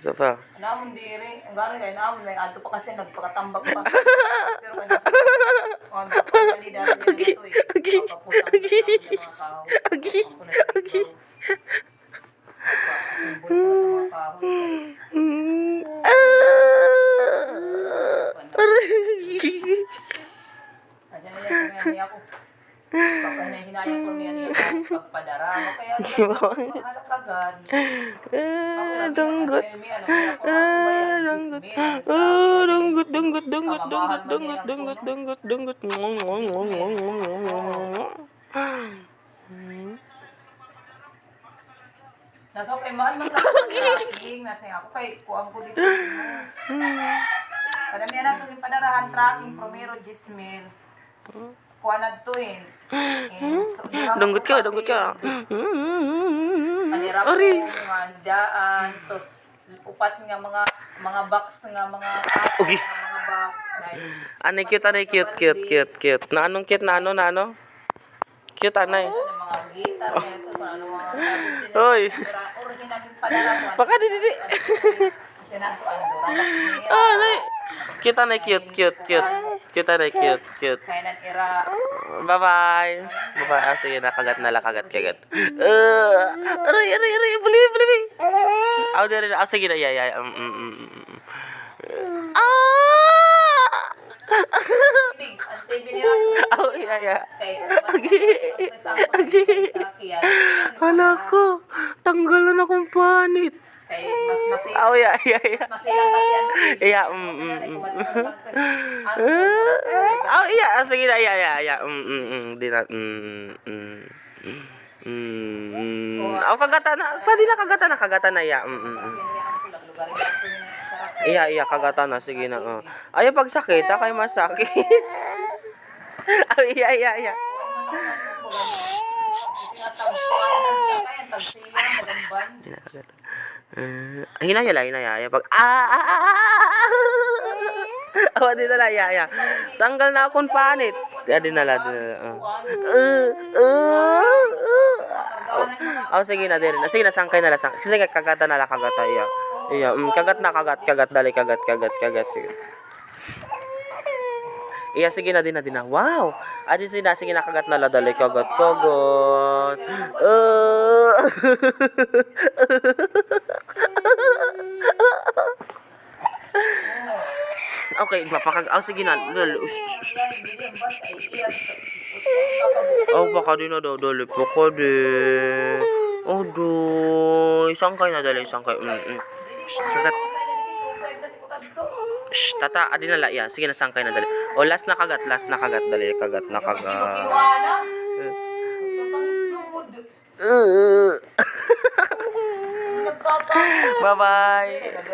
Isa pa. Naamon diri, ang gano'n kay naamon may adto pa kasi nagpakatambak pa. Pero kaya on the family dahil Agi. nito eh. Agi. Papaputang Agi. ng mga tao. Agi. Agi. Simbol ko na mga kahoy. Asya na yan kung yan ako. Pagka hinayang ko niya pagpadara mo. Kaya mahalak agad. Dunggot. Dunggot. Nasa kay mahal man lang tracking. Nasa ako kay kuang ko dito. Kadamihan na itong ipadarahan tracking. Promero, Gismil. Kuha na ito eh. Dunggot ka. Panirap ko, mga dyan. Tapos upat nga mga box nga mga Ugi. mga box. Anay cute. Na anong cute na ano? Cute anay. Mga guitar, ano mga Oy. original yung padara. Baka di. Sinato Andorra. Lakshmi. Anay. Cute anay cute. Cute anay cute. Kaya nang ira. Bye. Sige na, kagat. Aray, buli. Aw, dire. Sige na, ya. Ang TV niya. Aw, ya. Agi. Hala ko, tanggalan akong panit. Kay mas masilang. Aw, ya. Masilang kasi yan. Ya, Aw, ya. Sige na, ya. Di na, Aw, kagatan na. Pwede na kagatan na, ya. Iya, kagatan na. Sige na, Ayaw pagsakit, kay masakit. Aw, iya. Hindi na kagatan. Hinaya. Pag, Awa, di na ya. Tanggal na akong panit. Di na. Sige na, dire. Sige na, sangkay na. Sige, kagatan na, iya. Iya, kagat, dali, kagat. Iya, sige na, din na. Wow! Sige na, kagat na, dali, kagat. Okay, sige na. Baka din na daw, dali, baka din. Sangkay na, dali, kagat. Tata, adi na ya. Sige na, sangkay na, dali. Last na kagat, dali, kagat. Bye-bye.